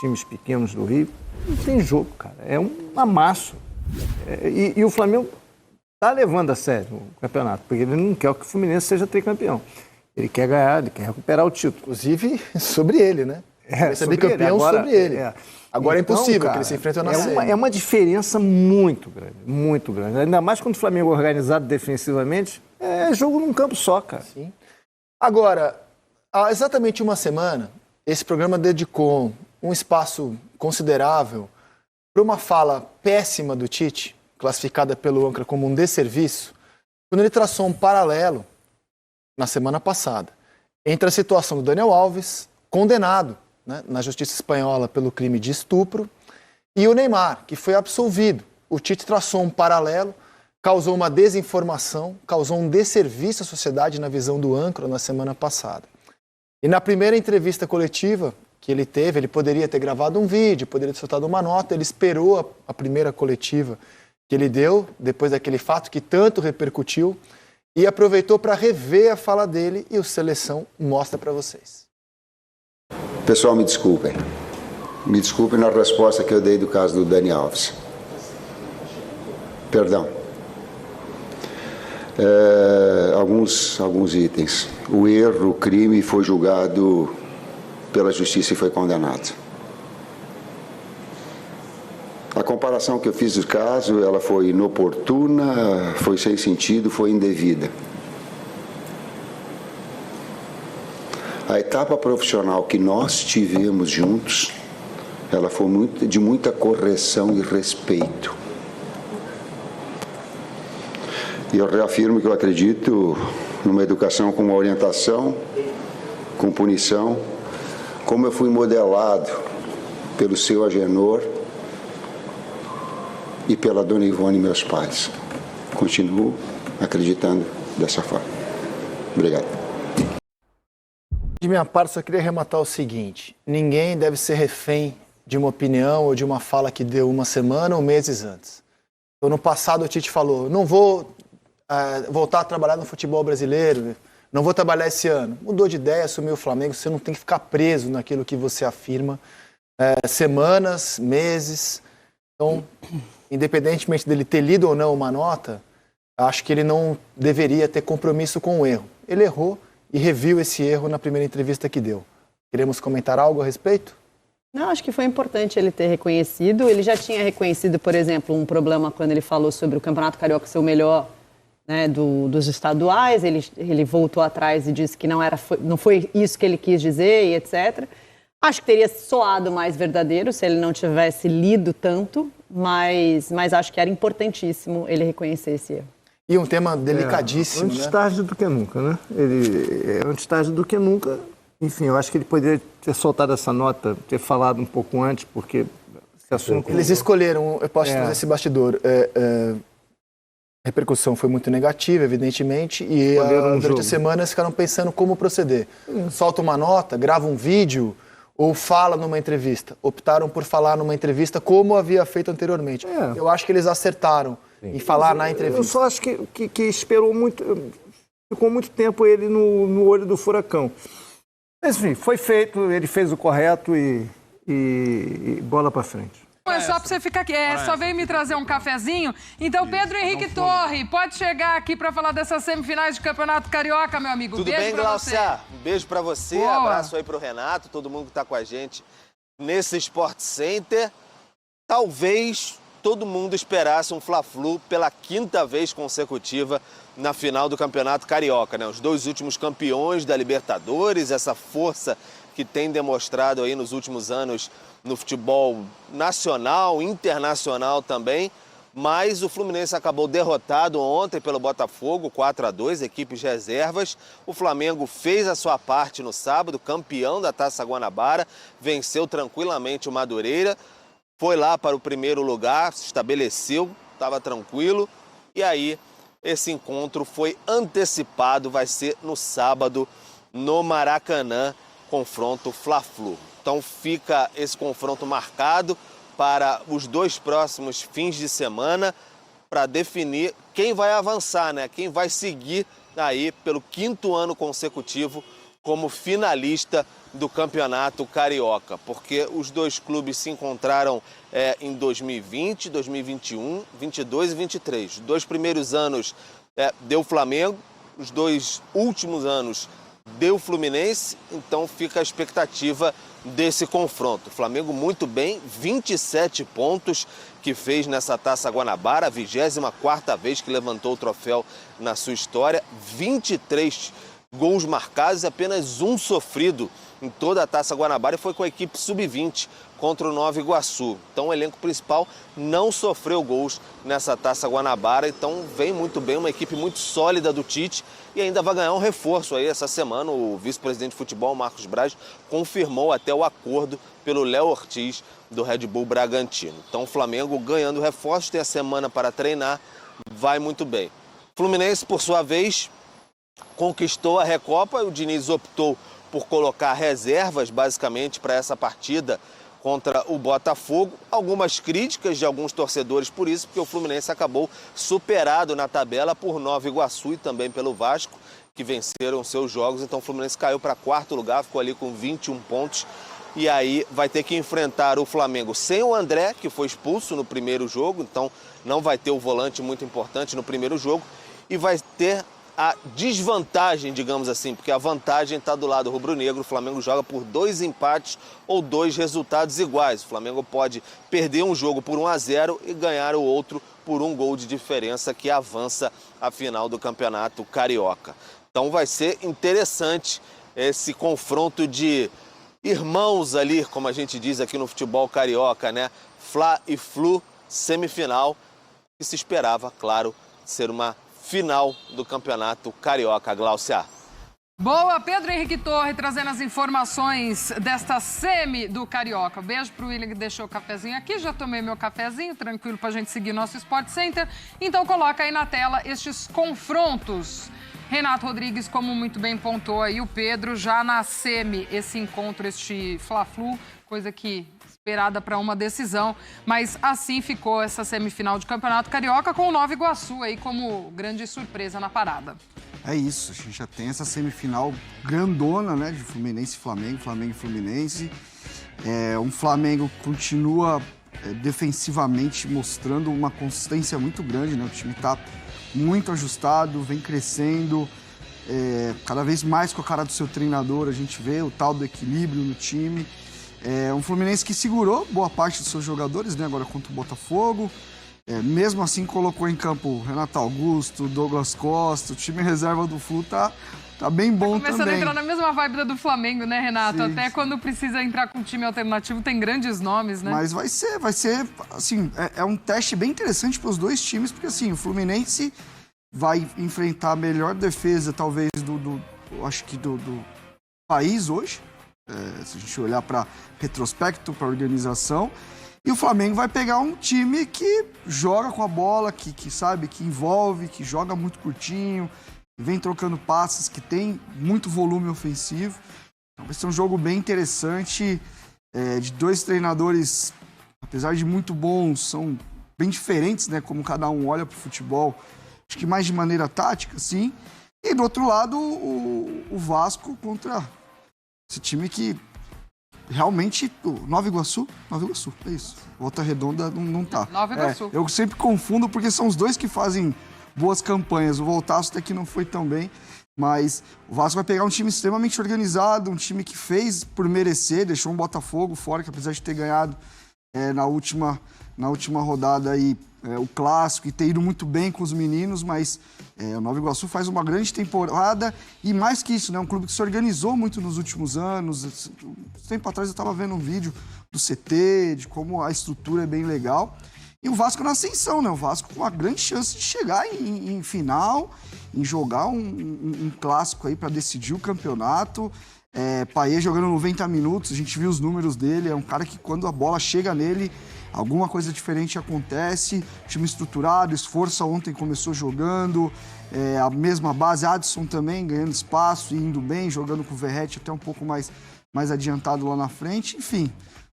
times pequenos do Rio, não tem jogo, cara. É um amasso. E o Flamengo está levando a sério o campeonato, porque ele não quer que o Fluminense seja tricampeão. Ele quer ganhar, ele quer recuperar o título. Inclusive, sobre ele, né? Vai ser bicampeão agora, sobre ele. Agora então, é impossível, cara, que eles se enfrentam na é uma diferença muito grande, muito grande. Ainda mais quando o Flamengo é organizado defensivamente, é jogo num campo só, cara. Sim. Agora, há exatamente uma semana, esse programa dedicou um espaço considerável para uma fala péssima do Tite, classificada pelo âncora como um desserviço, quando ele traçou um paralelo, na semana passada, entre a situação do Daniel Alves, condenado, né, na justiça espanhola pelo crime de estupro, e o Neymar, que foi absolvido. O Tite traçou um paralelo, causou uma desinformação, causou um desserviço à sociedade na visão do âncora na semana passada. E na primeira entrevista coletiva que ele teve, ele poderia ter gravado um vídeo, poderia ter soltado uma nota, ele esperou a primeira coletiva que ele deu, depois daquele fato que tanto repercutiu, e aproveitou para rever a fala dele, e o Seleção mostra para vocês. Pessoal, me desculpem. Me desculpem na resposta que eu dei do caso do Dani Alves. Perdão. Alguns itens. O erro, o crime foi julgado pela justiça e foi condenado. A comparação que eu fiz do caso, ela foi inoportuna, foi sem sentido, foi indevida. A etapa profissional que nós tivemos juntos, ela foi de muita correção e respeito. E eu reafirmo que eu acredito numa educação com orientação, com punição, como eu fui modelado pelo seu Agenor e pela dona Ivone, meus pais. Continuo acreditando dessa forma. Obrigado. De minha parte, só queria arrematar o seguinte: ninguém deve ser refém de uma opinião ou de uma fala que deu uma semana ou meses antes. Então, no passado, o Tite falou: não vou voltar a trabalhar no futebol brasileiro, não vou trabalhar esse ano. Mudou de ideia, assumiu o Flamengo, você não tem que ficar preso naquilo que você afirma. Semanas, meses. Então, independentemente dele ter lido ou não uma nota, acho que ele não deveria ter compromisso com o erro. Ele errou e reviu esse erro na primeira entrevista que deu. Queremos comentar algo a respeito? Não, acho que foi importante ele ter reconhecido. Ele já tinha reconhecido, por exemplo, um problema quando ele falou sobre o Campeonato Carioca ser o melhor, né, dos estaduais. Ele voltou atrás e disse que não foi isso que ele quis dizer e etc. Acho que teria soado mais verdadeiro se ele não tivesse lido tanto, mas acho que era importantíssimo ele reconhecer esse erro. E um tema delicadíssimo, antes tarde do que nunca, né? Antes tarde do que nunca. Enfim, eu acho que ele poderia ter soltado essa nota, ter falado um pouco antes, porque esse assunto... Eles escolheram, eu posso trazer esse bastidor, a repercussão foi muito negativa, evidentemente, e durante a semana eles ficaram pensando como proceder. Solta uma nota, grava um vídeo ou fala numa entrevista. Optaram por falar numa entrevista como havia feito anteriormente. Eu acho que eles acertaram em falar na entrevista. Eu só acho que esperou muito, ficou muito tempo ele no olho do furacão. Mas, enfim, foi feito, ele fez o correto e bola pra frente. É só pra você ficar aqui. Só veio me trazer um cafezinho. Então, Pedro Henrique Torre, pode chegar aqui pra falar dessas semifinais de Campeonato Carioca, meu amigo. Tudo beijo bem, pra Glaucia? Um beijo pra você, Boa. Abraço aí pro Renato, todo mundo que tá com a gente nesse Sport Center. Talvez todo mundo esperasse um Fla-Flu pela 5ª vez consecutiva na final do Campeonato Carioca, né? Os 2 últimos campeões da Libertadores, essa força que tem demonstrado aí nos últimos anos no futebol nacional, internacional também, mas o Fluminense acabou derrotado ontem pelo Botafogo, 4-2, equipes reservas. O Flamengo fez a sua parte no sábado, campeão da Taça Guanabara, venceu tranquilamente o Madureira, foi lá para o primeiro lugar, se estabeleceu, estava tranquilo, e aí esse encontro foi antecipado, vai ser no sábado no Maracanã, confronto Fla-Flu. Então fica esse confronto marcado para os 2 próximos fins de semana para definir quem vai avançar, né? Quem vai seguir aí pelo 5º ano consecutivo como finalista do Campeonato Carioca, porque os dois clubes se encontraram em 2020, 2021, 22 e 23. Os 2 primeiros anos deu Flamengo, os 2 últimos anos deu Fluminense, então fica a expectativa desse confronto. O Flamengo muito bem, 27 pontos que fez nessa Taça Guanabara, a 24ª vez que levantou o troféu na sua história, 23 gols marcados e apenas 1 sofrido em toda a Taça Guanabara e foi com a equipe sub-20 contra o Nova Iguaçu. Então o elenco principal não sofreu gols nessa Taça Guanabara, então vem muito bem, uma equipe muito sólida do Tite e ainda vai ganhar um reforço aí essa semana. O vice-presidente de futebol, Marcos Braz, confirmou até o acordo pelo Léo Ortiz do Red Bull Bragantino. Então o Flamengo ganhando reforços, tem a semana para treinar, vai muito bem. Fluminense, por sua vez, conquistou a Recopa e o Diniz optou por colocar reservas, basicamente, para essa partida contra o Botafogo. Algumas críticas de alguns torcedores por isso, porque o Fluminense acabou superado na tabela por Nova Iguaçu e também pelo Vasco, que venceram seus jogos. Então o Fluminense caiu para 4º lugar, ficou ali com 21 pontos. E aí vai ter que enfrentar o Flamengo sem o André, que foi expulso no primeiro jogo, então não vai ter o volante muito importante no primeiro jogo. E vai ter a desvantagem, digamos assim, porque a vantagem está do lado rubro-negro. O Flamengo joga por 2 empates ou 2 resultados iguais. O Flamengo pode perder um jogo por 1-0 e ganhar o outro por 1 gol de diferença, que avança a final do Campeonato Carioca. Então vai ser interessante esse confronto de irmãos ali, como a gente diz aqui no futebol carioca, né? Fla e Flu, semifinal, que se esperava, claro, ser uma final do Campeonato Carioca. Gláucia. Boa, Pedro Henrique Torre trazendo as informações desta semi do Carioca. Beijo pro William que deixou o cafezinho aqui, já tomei meu cafezinho, tranquilo pra gente seguir nosso Sport Center. Então coloca aí na tela estes confrontos. Renato Rodrigues, como muito bem pontuou aí o Pedro, já na semi, esse encontro, este Fla-Flu, coisa que esperada para uma decisão, mas assim ficou essa semifinal de Campeonato Carioca com o Nova Iguaçu aí como grande surpresa na parada. É isso, a gente já tem essa semifinal grandona, né, de Fluminense e Flamengo, Flamengo e Fluminense. Um Flamengo que continua defensivamente mostrando uma consistência muito grande, né, o time está muito ajustado, vem crescendo, cada vez mais com a cara do seu treinador, a gente vê o tal do equilíbrio no time. Um Fluminense que segurou boa parte dos seus jogadores, né, agora contra o Botafogo. Mesmo assim, colocou em campo Renato Augusto, Douglas Costa, o time reserva do Flu tá bem bom também. Começando a entrar na mesma vibe do Flamengo, né, Renato? Sim, Até sim. quando precisa entrar com um time alternativo, tem grandes nomes, né? Mas vai ser, assim, é um teste bem interessante para os dois times, porque assim, o Fluminense vai enfrentar a melhor defesa, talvez, do país hoje. Se a gente olhar para retrospecto, para organização. E o Flamengo vai pegar um time que joga com a bola, que sabe, que envolve, que joga muito curtinho, que vem trocando passes, que tem muito volume ofensivo. Então vai ser um jogo bem interessante, de 2 treinadores, apesar de muito bons, são bem diferentes, né? Como cada um olha para o futebol, acho que mais de maneira tática, sim. E do outro lado, o Vasco contra esse time que realmente... Nova Iguaçu, é isso. Volta Redonda não tá. Nova Iguaçu. Eu sempre confundo porque são os dois que fazem boas campanhas. O Voltaço até que não foi tão bem, mas o Vasco vai pegar um time extremamente organizado, um time que fez por merecer, deixou um Botafogo fora, que apesar de ter ganhado na última rodada aí, o Clássico e ter ido muito bem com os meninos, mas o Nova Iguaçu faz uma grande temporada e mais que isso, né, um clube que se organizou muito nos últimos anos. Tempo atrás eu estava vendo um vídeo do CT, de como a estrutura é bem legal. E o Vasco na ascensão, né? O Vasco com uma grande chance de chegar em final, em jogar um clássico aí para decidir o campeonato. Payet jogando 90 minutos, a gente viu os números dele, é um cara que quando a bola chega nele, alguma coisa diferente acontece. Time estruturado, Esforça ontem começou jogando, a mesma base, Adson também ganhando espaço e indo bem, jogando com o Verratti até um pouco mais adiantado lá na frente. Enfim,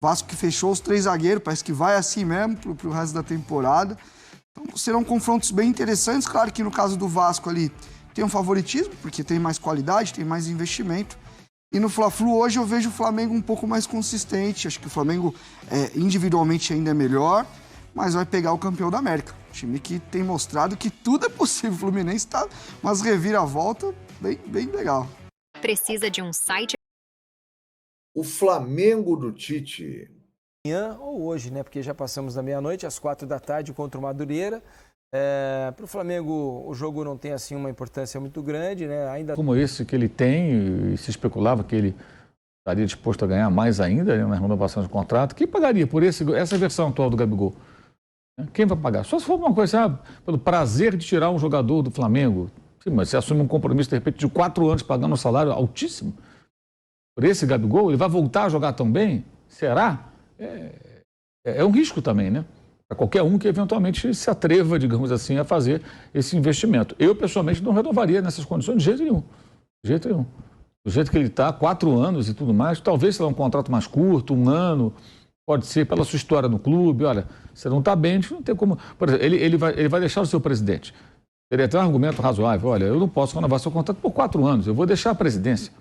Vasco que fechou os 3 zagueiros, parece que vai assim mesmo pro resto da temporada. Então serão confrontos bem interessantes. Claro que no caso do Vasco ali tem um favoritismo, porque tem mais qualidade, tem mais investimento. E no Fla-Flu hoje eu vejo o Flamengo um pouco mais consistente. Acho que o Flamengo individualmente ainda é melhor, mas vai pegar o campeão da América. Time que tem mostrado que tudo é possível. O Fluminense está umas reviravolta bem legal. Precisa de um site. O Flamengo do Tite. Amanhã ou hoje, né? Porque já passamos da meia-noite, às 4 da tarde, contra o Madureira. Para o Flamengo, o jogo não tem assim uma importância muito grande, né? Ainda como esse que ele tem, e se especulava que ele estaria disposto a ganhar mais ainda, né, na renovação de contrato. Quem pagaria por essa versão atual do Gabigol? Quem vai pagar? Só se for uma coisa, pelo prazer de tirar um jogador do Flamengo. Sim, mas você assume um compromisso, de repente, de 4 anos pagando um salário altíssimo. Por esse Gabigol, ele vai voltar a jogar tão bem? Será? É um risco também, né? Para qualquer um que eventualmente se atreva, digamos assim, a fazer esse investimento. Eu, pessoalmente, não renovaria nessas condições de jeito nenhum. De jeito nenhum. Do jeito que ele está, 4 anos e tudo mais, talvez seja um contrato mais curto, 1 ano, pode ser pela sua história no clube. Olha, você não está bem, não tem como... Por exemplo, ele vai deixar o seu presidente. Ele tem um argumento razoável. Olha, eu não posso renovar seu contrato por 4 anos, eu vou deixar a presidência.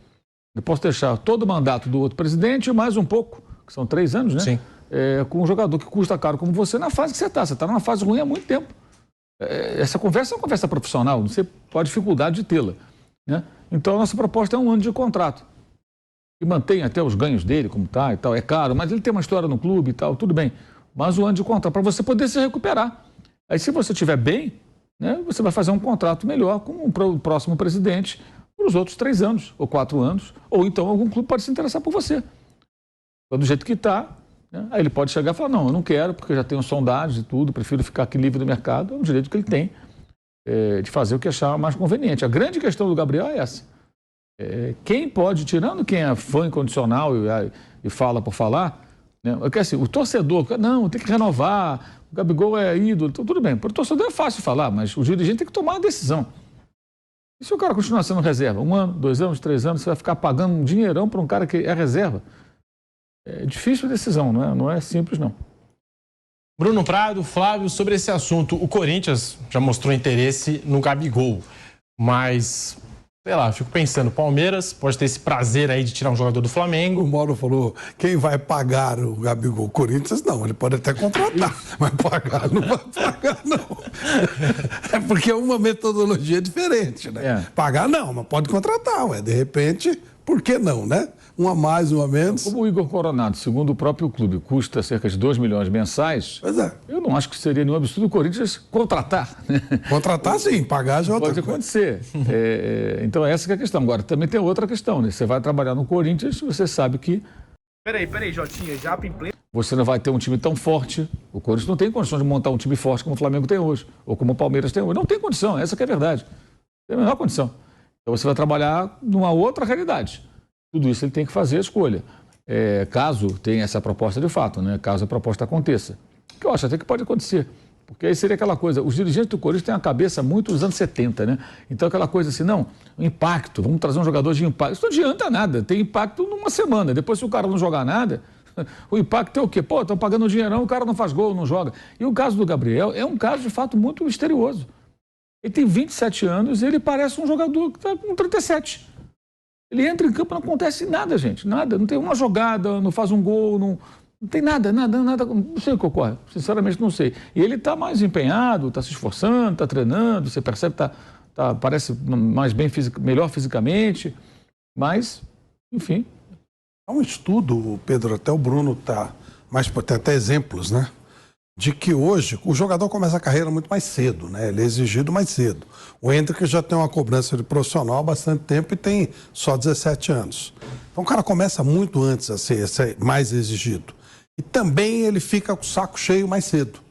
Eu posso deixar todo o mandato do outro presidente e mais um pouco, que são 3 anos, né? Sim. Com um jogador que custa caro como você, na fase que você está. Você está numa fase ruim há muito tempo. Essa conversa é uma conversa profissional, você pode dificuldade de tê-la, né? Então, a nossa proposta é 1 ano de contrato. E mantém até os ganhos dele, como está e tal. É caro, mas ele tem uma história no clube e tal, tudo bem. Mas 1 ano de contrato, para você poder se recuperar. Aí, se você estiver bem, né, você vai fazer um contrato melhor com o próximo presidente para os outros 3 anos, ou 4 anos. Ou então, algum clube pode se interessar por você. Então, do jeito que está... Aí ele pode chegar e falar, não, eu não quero, porque eu já tenho sondagens e tudo, prefiro ficar aqui livre do mercado. É um direito que ele tem de fazer o que achar mais conveniente. A grande questão do Gabriel é essa. Quem pode, tirando quem é fã incondicional e fala por falar, né? Porque assim, o torcedor, não, tem que renovar, o Gabigol é ídolo, tudo bem. Para o torcedor é fácil falar, mas o dirigente tem que tomar a decisão. E se o cara continuar sendo reserva, 1 ano, 2 anos, 3 anos, você vai ficar pagando um dinheirão para um cara que é reserva? É difícil a decisão, não é simples, não. Bruno Prado, Flávio, sobre esse assunto, o Corinthians já mostrou interesse no Gabigol, mas, sei lá, fico pensando, Palmeiras pode ter esse prazer aí de tirar um jogador do Flamengo. O Mauro falou, quem vai pagar o Gabigol? Corinthians não, ele pode até contratar, mas pagar não vai pagar, não. É porque é uma metodologia diferente, né? Pagar não, mas pode contratar, de repente, por que não, né? 1 a mais, 1 a menos. Como o Igor Coronado, segundo o próprio clube, custa cerca de 2 milhões mensais, eu não acho que seria nenhum absurdo o Corinthians contratar. Contratar sim, pagar já é outra coisa. Pode acontecer. Então essa que é a questão. Agora, também tem outra questão, né? Você vai trabalhar no Corinthians, você sabe que... Peraí, Jotinha, já em pleno... Você não vai ter um time tão forte. O Corinthians não tem condição de montar um time forte como o Flamengo tem hoje, ou como o Palmeiras tem hoje. Não tem condição, essa que é a verdade. Não tem a menor condição. Então você vai trabalhar numa outra realidade. Tudo isso ele tem que fazer a escolha. Caso tenha essa proposta de fato, né? Caso a proposta aconteça. Que eu acho até que pode acontecer. Porque aí seria aquela coisa, os dirigentes do Corinthians têm a cabeça muito dos anos 70, né? Então aquela coisa assim, não, o impacto, vamos trazer um jogador de impacto. Isso não adianta nada, tem impacto numa semana. Depois, se o cara não jogar nada, o impacto é o quê? Pô, estão pagando um dinheirão, o cara não faz gol, não joga. E o caso do Gabriel é um caso de fato muito misterioso. Ele tem 27 anos e ele parece um jogador que está com 37. Ele entra em campo, não acontece nada, gente, nada. Não tem uma jogada, não faz um gol, não tem nada. Não sei o que ocorre, sinceramente não sei. E ele está mais empenhado, está se esforçando, está treinando, você percebe que parece mais melhor fisicamente, mas, enfim. Há um estudo, Pedro, até o Bruno está, mas tem até exemplos, né? De que hoje o jogador começa a carreira muito mais cedo, né? Ele é exigido mais cedo. O Hendrick já tem uma cobrança de profissional há bastante tempo e tem só 17 anos. Então o cara começa muito antes a ser mais exigido. E também ele fica com o saco cheio mais cedo.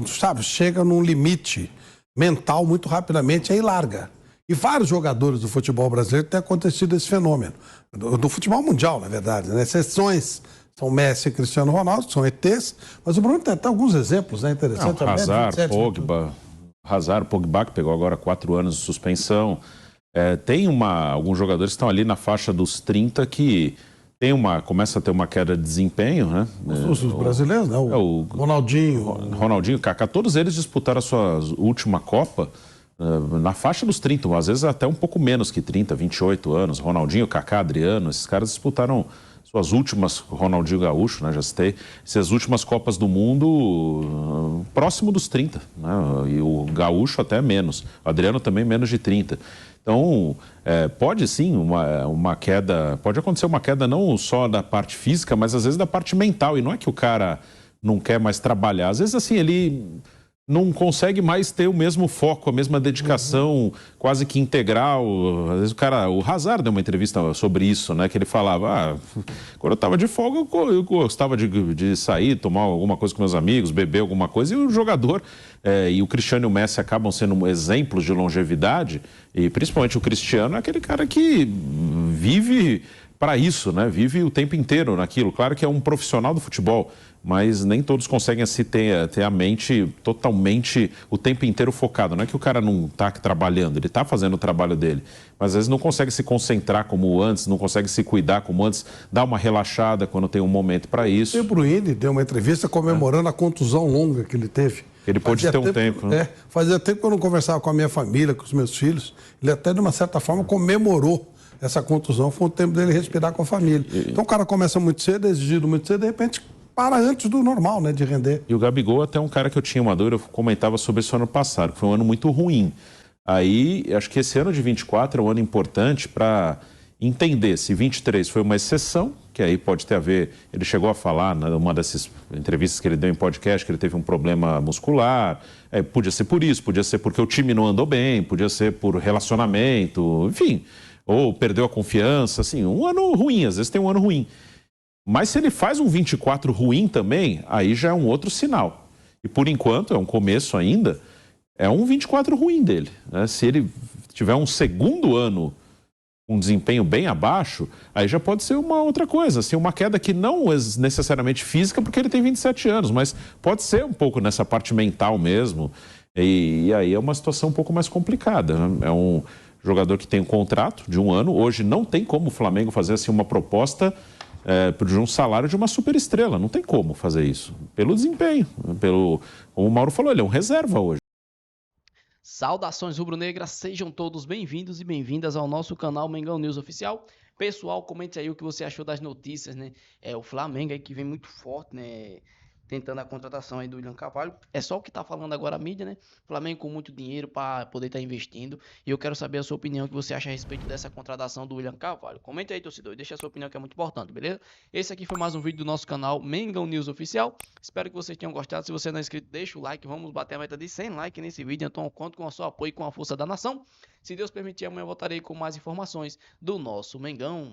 Sabe, chega num limite mental muito rapidamente, aí larga. E vários jogadores do futebol brasileiro têm acontecido esse fenômeno. Do futebol mundial, na verdade, né? Exceções são Messi e Cristiano Ronaldo, são ETs, mas o Bruno tem até alguns exemplos, né, interessantes. Hazard, Pogba, que pegou agora 4 anos de suspensão. Tem alguns jogadores que estão ali na faixa dos 30 que começa a ter uma queda de desempenho, né? Os brasileiros, né? O Ronaldinho. Kaká, todos eles disputaram a sua última Copa Na faixa dos 30, às vezes até um pouco menos que 30, 28 anos. Ronaldinho, Kaká, Adriano, esses caras disputaram suas últimas, Ronaldinho Gaúcho, né, já citei, essas últimas Copas do Mundo próximo dos 30, né, e o Gaúcho até menos, o Adriano também menos de 30. Então, pode sim uma queda, pode acontecer uma queda não só da parte física, mas às vezes da parte mental, e não é que o cara não quer mais trabalhar, às vezes assim, ele não consegue mais ter o mesmo foco, a mesma dedicação quase que integral. Às vezes o Hazard deu uma entrevista sobre isso, né? Que ele falava, quando eu estava de folga eu gostava de sair, tomar alguma coisa com meus amigos, beber alguma coisa, e o jogador e o Cristiano e o Messi acabam sendo exemplos de longevidade, e principalmente o Cristiano é aquele cara que vive para isso, né? Vive o tempo inteiro naquilo. Claro que é um profissional do futebol, mas nem todos conseguem assim, ter a mente totalmente o tempo inteiro focado. Não é que o cara não está trabalhando, ele está fazendo o trabalho dele, mas às vezes não consegue se concentrar como antes, não consegue se cuidar como antes, dá uma relaxada quando tem um momento para isso. O De Bruyne deu uma entrevista comemorando a contusão longa que ele teve. Ele pôde ter um tempo, né? Fazia tempo que eu não conversava com a minha família, com os meus filhos. Ele até, de uma certa forma, comemorou essa contusão. Foi o tempo dele respirar com a família. Então o cara começa muito cedo, exigido muito cedo, de repente para antes do normal, né, de render. E o Gabigol até um cara que eu tinha uma dúvida, eu comentava sobre esse ano passado, que foi um ano muito ruim. Aí, acho que esse ano de 24 é um ano importante para entender se 23 foi uma exceção, que aí pode ter a ver, ele chegou a falar numa dessas entrevistas que ele deu em podcast, que ele teve um problema muscular, podia ser por isso, podia ser porque o time não andou bem, podia ser por relacionamento, enfim, ou perdeu a confiança, assim, um ano ruim, às vezes tem um ano ruim. Mas se ele faz um 24 ruim também, aí já é um outro sinal. E por enquanto, é um começo ainda, é um 24 ruim dele, né? Se ele tiver um segundo ano com um desempenho bem abaixo, aí já pode ser uma outra coisa, assim, uma queda que não é necessariamente física, porque ele tem 27 anos, mas pode ser um pouco nessa parte mental mesmo. E aí é uma situação um pouco mais complicada, né? É um jogador que tem um contrato de um ano, hoje não tem como o Flamengo fazer assim uma proposta de um salário de uma superestrela. Não tem como fazer isso. Pelo desempenho, como o Mauro falou, ele é um reserva hoje. Saudações rubro-negras, sejam todos bem-vindos e bem-vindas ao nosso canal Mengão News Oficial. Pessoal, comente aí o que você achou das notícias, né? O Flamengo aí que vem muito forte, né? Tentando a contratação aí do William Carvalho. É só o que tá falando agora a mídia, né? Flamengo com muito dinheiro para poder estar investindo. E eu quero saber a sua opinião, o que você acha a respeito dessa contratação do William Carvalho. Comente aí, torcedor, e deixa a sua opinião, que é muito importante, beleza? Esse aqui foi mais um vídeo do nosso canal Mengão News Oficial. Espero que vocês tenham gostado. Se você não é inscrito, deixa o like. Vamos bater a meta de 100 likes nesse vídeo. Então eu conto com o seu apoio e com a força da nação. Se Deus permitir, amanhã eu voltarei com mais informações do nosso Mengão.